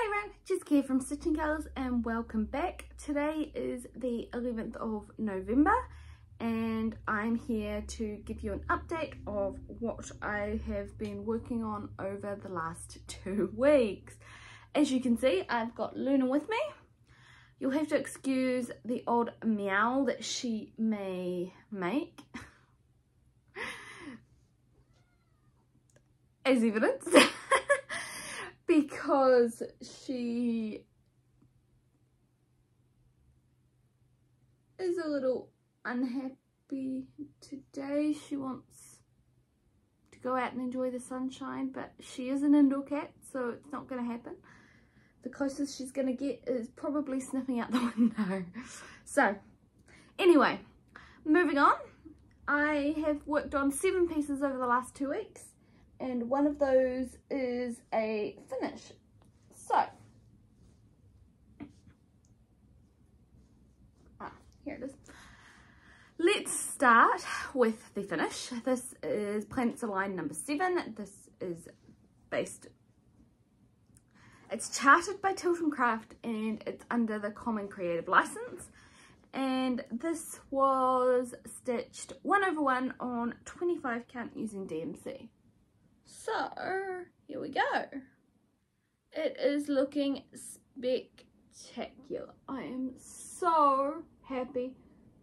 Hi everyone, Jessica here from Stitching Colours and welcome back. Today is the 11th of November and I'm here to give you an update of what I have been working on over the last 2 weeks. As you can see, I've got Luna with me. You'll have to excuse the odd meow that she may make as evidence. Because she is a little unhappy today. She wants to go out and enjoy the sunshine, but she is an indoor cat, so it's not going to happen. The closest she's going to get is probably sniffing out the window. So, anyway, moving on. I have worked on 7 pieces over the last 2 weeks. And one of those is a finish. So, here it is. Let's start with the finish. This is Planets Align number 7. This is it's charted by Tilt & Craft and it's under the Common Creative license. And this was stitched 1/1 on 25 count using DMC. So, here we go. It is looking spectacular. I am so happy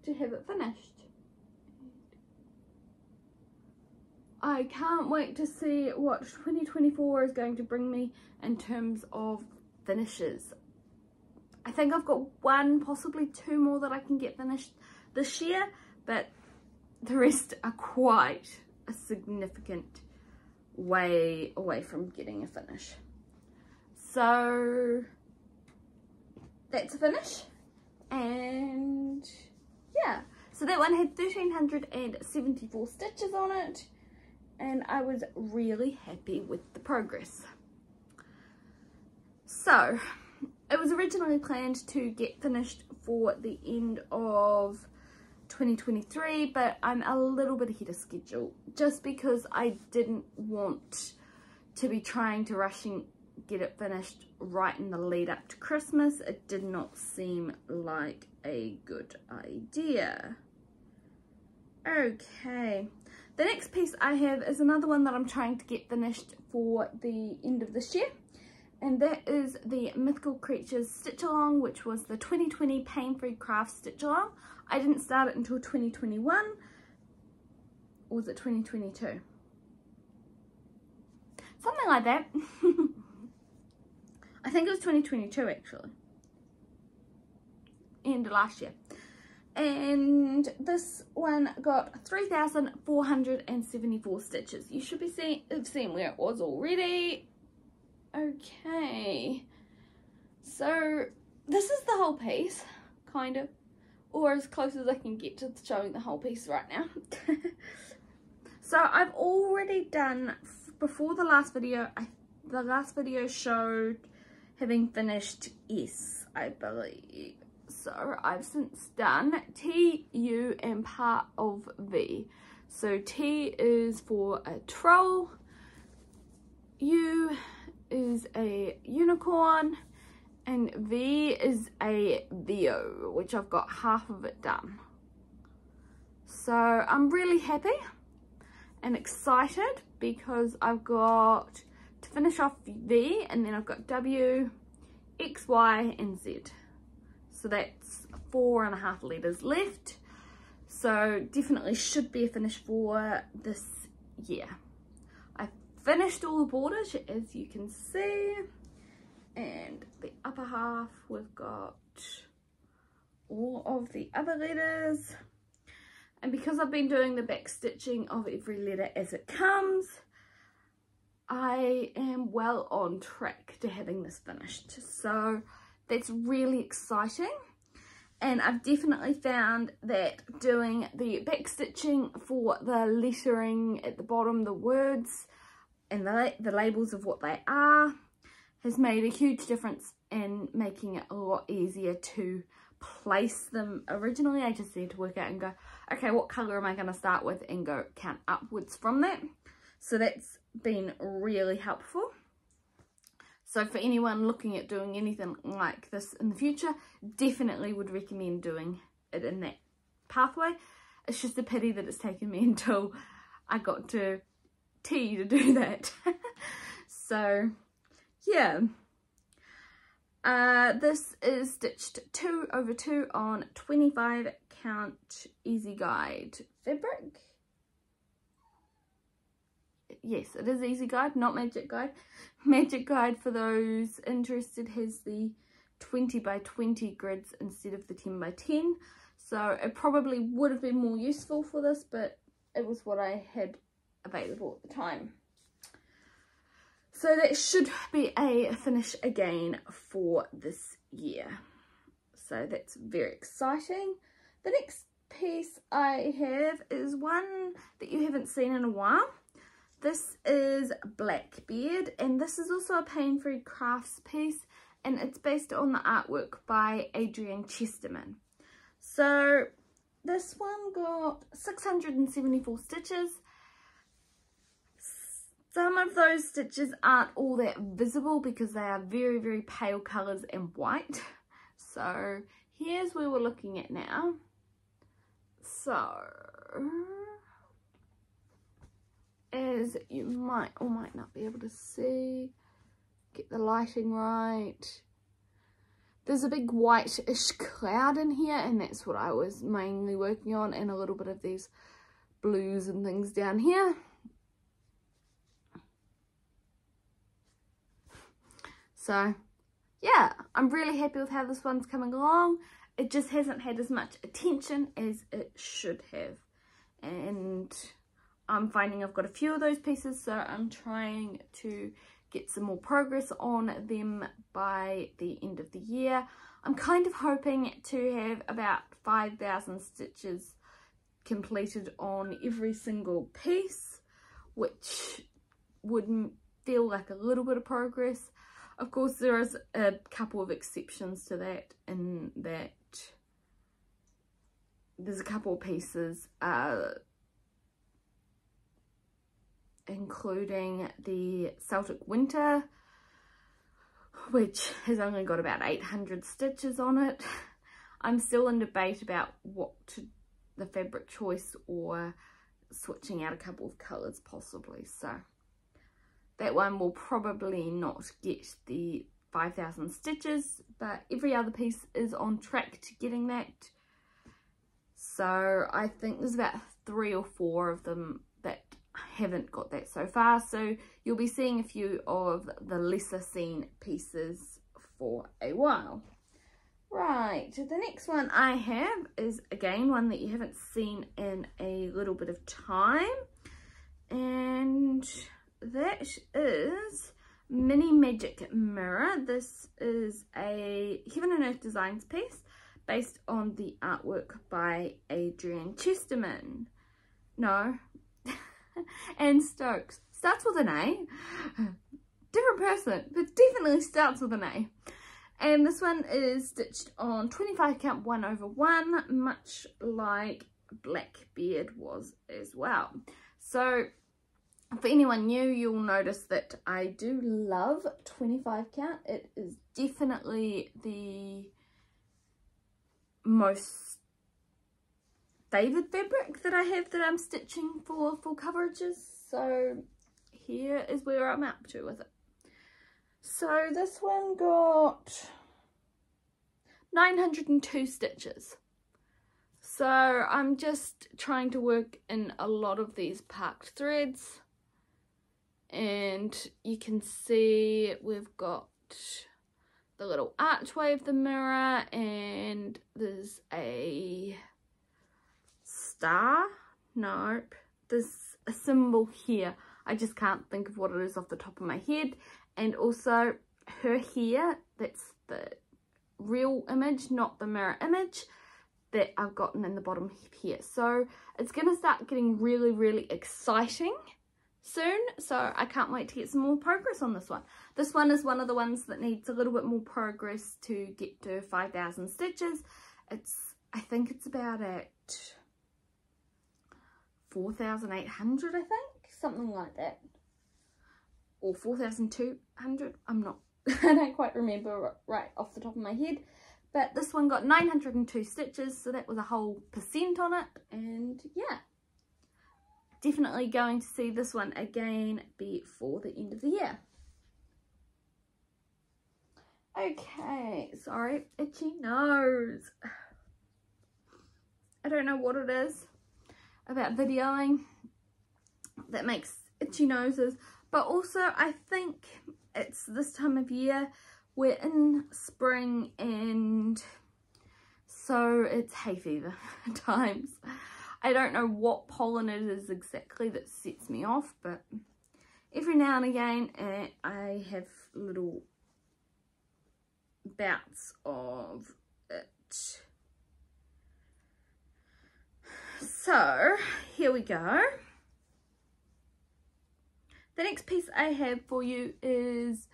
to have it finished. I can't wait to see what 2024 is going to bring me in terms of finishes. I think I've got 1, possibly 2 more that I can get finished this year, but the rest are quite a significant way away from getting a finish. So that's a finish, and yeah, so that one had 1374 stitches on it and I was really happy with the progress. So it was originally planned to get finished for the end of 2023, but I'm a little bit ahead of schedule just because I didn't want to be trying to rush and get it finished right in the lead up to Christmas. It did not seem like a good idea. Okay, the next piece I have is another one that I'm trying to get finished for the end of this year, and that is the Mythical Creatures Stitch Along, which was the 2020 Pain-Free Craft Stitch Along. I didn't start it until 2021, or was it 2022? Something like that. I think it was 2022 actually, end of last year. And this one got 3,474 stitches. You should be seeing where it was already. Okay, so this is the whole piece, kind of, or as close as I can get to showing the whole piece right now. So I've already done, before the last video, the last video showed having finished S, I believe. So I've since done T, U and part of V. So T is for a troll, U is a unicorn, and V is a VO, which I've got half of it done. So I'm really happy and excited because I've got to finish off V, and then I've got W, X, Y and Z. So that's 4.5 letters left. So definitely should be a finish for this year. I've finished all the borders, as you can see. And the upper half, we've got all of the other letters. And because I've been doing the back stitching of every letter as it comes, I am well on track to having this finished. So that's really exciting. And I've definitely found that doing the back stitching for the lettering at the bottom, the words and the labels of what they are, has made a huge difference in making it a lot easier to place them. Originally I just need to work out and go, okay, what colour am I going to start with, and go count upwards from that. So that's been really helpful. So for anyone looking at doing anything like this in the future, definitely would recommend doing it in that pathway. It's just a pity that it's taken me until I got to T to do that. So yeah, this is stitched 2/2 on 25 count easy guide fabric. Yes, it is easy guide, not magic guide. Magic guide, for those interested, has the 20 by 20 grids instead of the 10 by 10. So it probably would have been more useful for this, but it was what I had available at the time. So that should be a finish again for this year. So that's very exciting. The next piece I have is one that you haven't seen in a while. This is Blackbeard, and this is also a pain-free crafts piece, and it's based on the artwork by Adrian Chesterman. So this one got 674 stitches. Some of those stitches aren't all that visible because they are very, very pale colours and white. So here's where we're looking at now. So as you might or might not be able to see, get the lighting right, there's a big whitish cloud in here, and that's what I was mainly working on, and a little bit of these blues and things down here. So yeah, I'm really happy with how this one's coming along. It just hasn't had as much attention as it should have, and I'm finding I've got a few of those pieces, so I'm trying to get some more progress on them by the end of the year. I'm kind of hoping to have about 5,000 stitches completed on every single piece, which would feel like a little bit of progress. Of course, there is a couple of exceptions to that, in that there's a couple of pieces including the Celtic Winter, which has only got about 800 stitches on it. I'm still in debate about the fabric choice, or switching out a couple of colours possibly. So that one will probably not get the 5,000 stitches, but every other piece is on track to getting that. So I think there's about 3 or 4 of them that haven't got that so far, so you'll be seeing a few of the lesser seen pieces for a while. Right, the next one I have is again one that you haven't seen in a little bit of time, and that is Mini Magic Mirror. This is a Heaven and Earth Designs piece based on the artwork by Adrian Chesterman. No, and Stokes. Starts with an A. Different person, but definitely starts with an A. And this one is stitched on 25 count 1/1, much like Blackbeard was as well. So for anyone new, you'll notice that I do love 25 count. It is definitely the most favoured fabric that I have that I'm stitching for full coverages. So here is where I'm up to with it. So this one got 902 stitches. So I'm just trying to work in a lot of these parked threads, and you can see we've got the little archway of the mirror, and there's a star. Nope, there's a symbol here. I just can't think of what it is off the top of my head. And also her here, that's the real image, not the mirror image, that I've gotten in the bottom here. So it's going to start getting really, really exciting soon. So I can't wait to get some more progress on this one. This one is one of the ones that needs a little bit more progress to get to 5,000 stitches. I think it's about at 4,800, I think, something like that. Or 4,200, I'm not I don't quite remember right off the top of my head, but this one got 902 stitches, so that was a whole % on it. And yeah, definitely going to see this one again before the end of the year. Okay, sorry, itchy nose. I don't know what it is about videoing that makes itchy noses, but also I think it's this time of year. We're in spring, and so it's hay fever times. I don't know what pollen it is exactly that sets me off, but every now and again I have little bouts of it. So here we go. The next piece I have for you is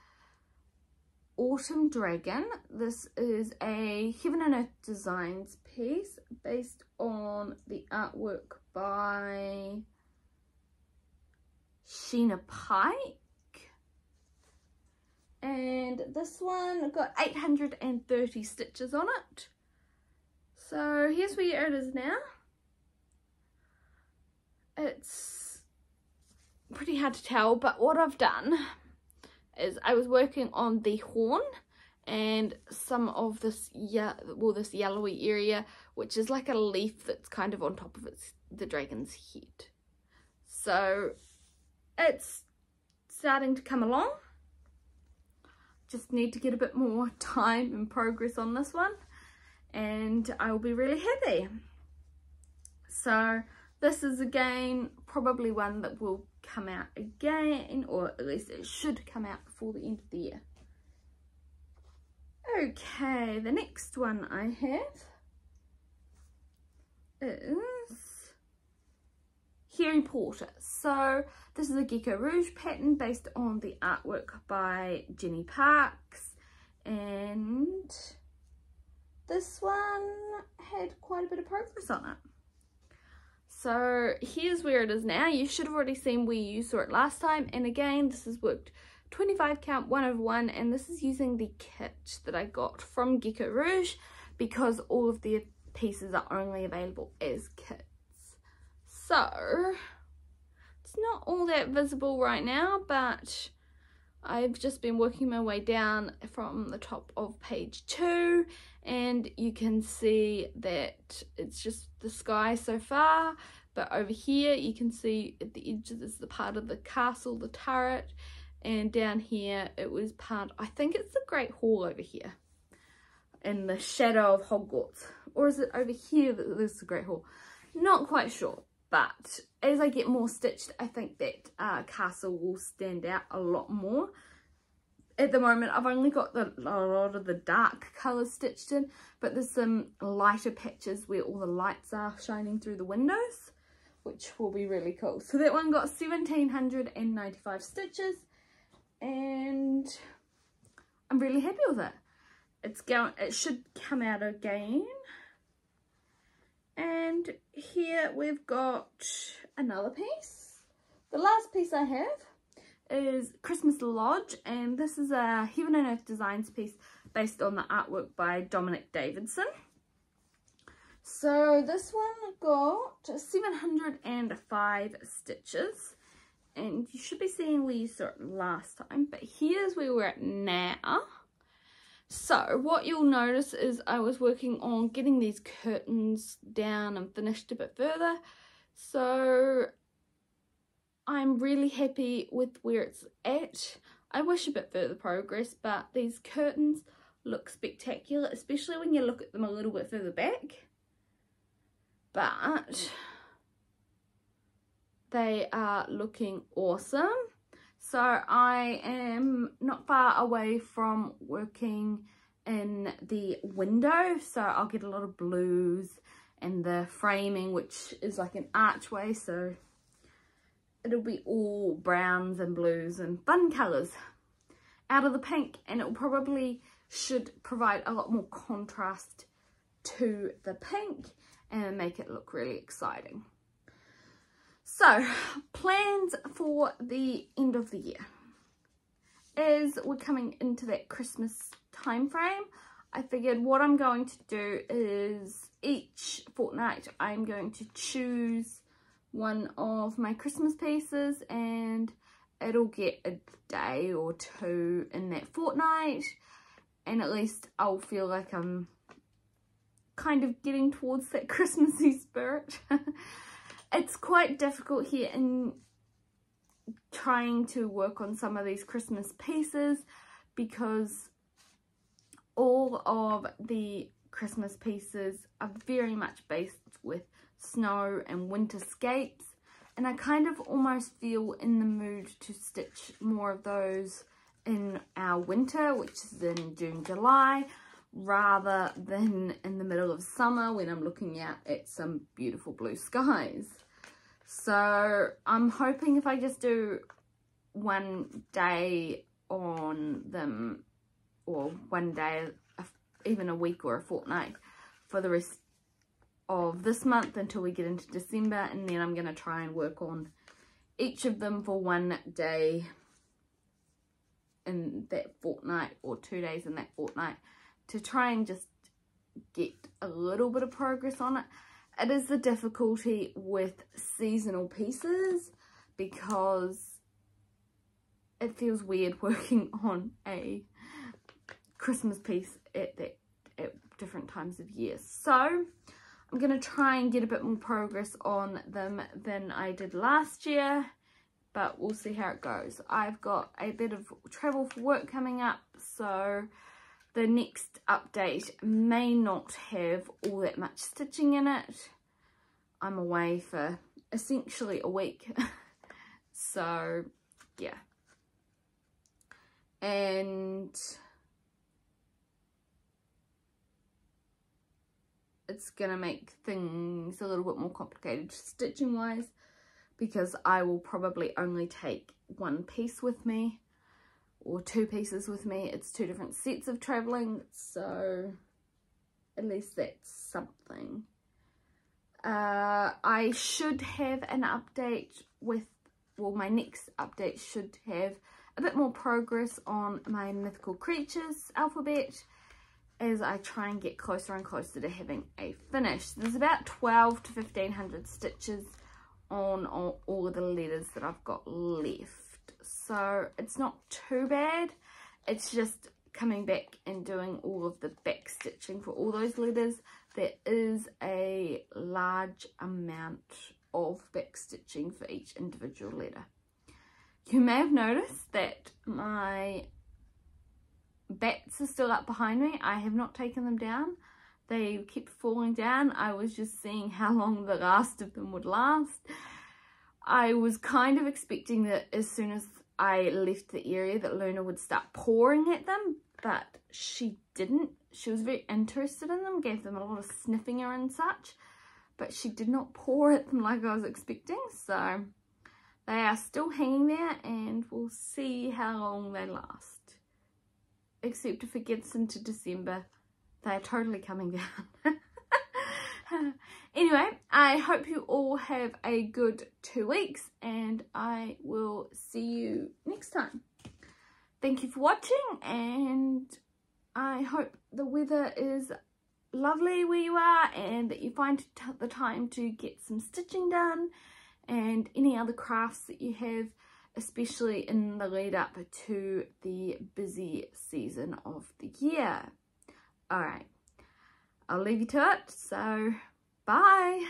Autumn Dragon. This is a Heaven and Earth Designs piece based on the artwork by Sheena Pike. And this one got 830 stitches on it. So here's where it is now. It's pretty hard to tell, but what I've done is I was working on the horn and some of this, this yellowy area, which is like a leaf that's kind of on top of the dragon's head. So it's starting to come along. Just need to get a bit more time and progress on this one, and I will be really happy. So this is again probably one that will come out again, or at least it should come out before the end of the year. Okay, the next one I have is Harry Potter. So this is a Gecko Rouge pattern based on the artwork by Jenny Parks, and this one had quite a bit of progress on it. So here's where it is now. You should have already seen where you saw it last time, and again this is worked 25 count 1/1, and this is using the kit that I got from Gecko Rouge because all of their pieces are only available as kits. So it's not all that visible right now, but I've just been working my way down from the top of page 2, and you can see that it's just the sky so far, but over here you can see at the edges is the part of the castle, the turret, and down here it was part, I think it's the Great Hall over here in the shadow of Hogwarts, or is it over here that there's the Great Hall? Not quite sure, but as I get more stitched I think that castle will stand out a lot more. At the moment I've only got a lot of the dark colours stitched in, but there's some lighter patches where all the lights are shining through the windows, which will be really cool. So that one got 1795 stitches, and I'm really happy with it. It should come out again. And here we've got another piece. The last piece I have is Christmas Lodge, and this is a Heaven and Earth Designs piece based on the artwork by Dominic Davidson. So this one got 705 stitches, and you should be seeing where you saw it last time, but here's where we're at now. So what you'll notice is I was working on getting these curtains down and finished a bit further, so I'm really happy with where it's at. I wish a bit further progress, but these curtains look spectacular, especially when you look at them a little bit further back. But they are looking awesome. So I am not far away from working in the window, so I'll get a lot of blues and the framing, which is like an archway, so it'll be all browns and blues and fun colours out of the pink, and it probably should provide a lot more contrast to the pink and make it look really exciting. So plans for the end of the year. as we're coming into that Christmas time frame, I figured what I'm going to do is each fortnight I'm going to choose one of my Christmas pieces, and it'll get a day or two in that fortnight, and at least I'll feel like I'm kind of getting towards that Christmassy spirit. It's quite difficult here in trying to work on some of these Christmas pieces because all of the Christmas pieces are very much based with snow and winterscapes, and I kind of almost feel in the mood to stitch more of those in our winter, which is in June, July, rather than in the middle of summer when I'm looking out at some beautiful blue skies. So I'm hoping if I just do one day on them, or one day, even a week or a fortnight for the rest of this month until we get into December, and then I'm going to try and work on each of them for one day in that fortnight or 2 days in that fortnight to try and just get a little bit of progress on it. It is the difficulty with seasonal pieces because it feels weird working on a Christmas piece at different times of year. So I'm going to try and get a bit more progress on them than I did last year, but we'll see how it goes. I've got a bit of travel for work coming up, so the next update may not have all that much stitching in it. I'm away for essentially a week. So yeah. And it's gonna make things a little bit more complicated stitching wise, because I will probably only take one piece with me or two pieces with me. It's two different sets of traveling, so at least that's something. I should have an update with, well, my next update should have a bit more progress on my mythical creatures alphabet as I try and get closer and closer to having a finish. There's about 12 to 1500 stitches on all of the letters that I've got left, so it's not too bad. It's just coming back and doing all of the back stitching for all those letters. There is a large amount of back stitching for each individual letter. You may have noticed that my bats are still up behind me. I have not taken them down. They keep falling down. I was just seeing how long the last of them would last. I was kind of expecting that as soon as I left the area that Luna would start pouring at them, but she didn't. She was very interested in them, gave them a lot of sniffing and such, but she did not pour at them like I was expecting. So they are still hanging there, and we'll see how long they last. Except if it gets into December, they're totally coming down. Anyway, I hope you all have a good 2 weeks, and I will see you next time. Thank you for watching, and I hope the weather is lovely where you are and that you find the time to get some stitching done and any other crafts that you have, especially in the lead up to the busy season of the year. Alright, I'll leave you to it, so bye!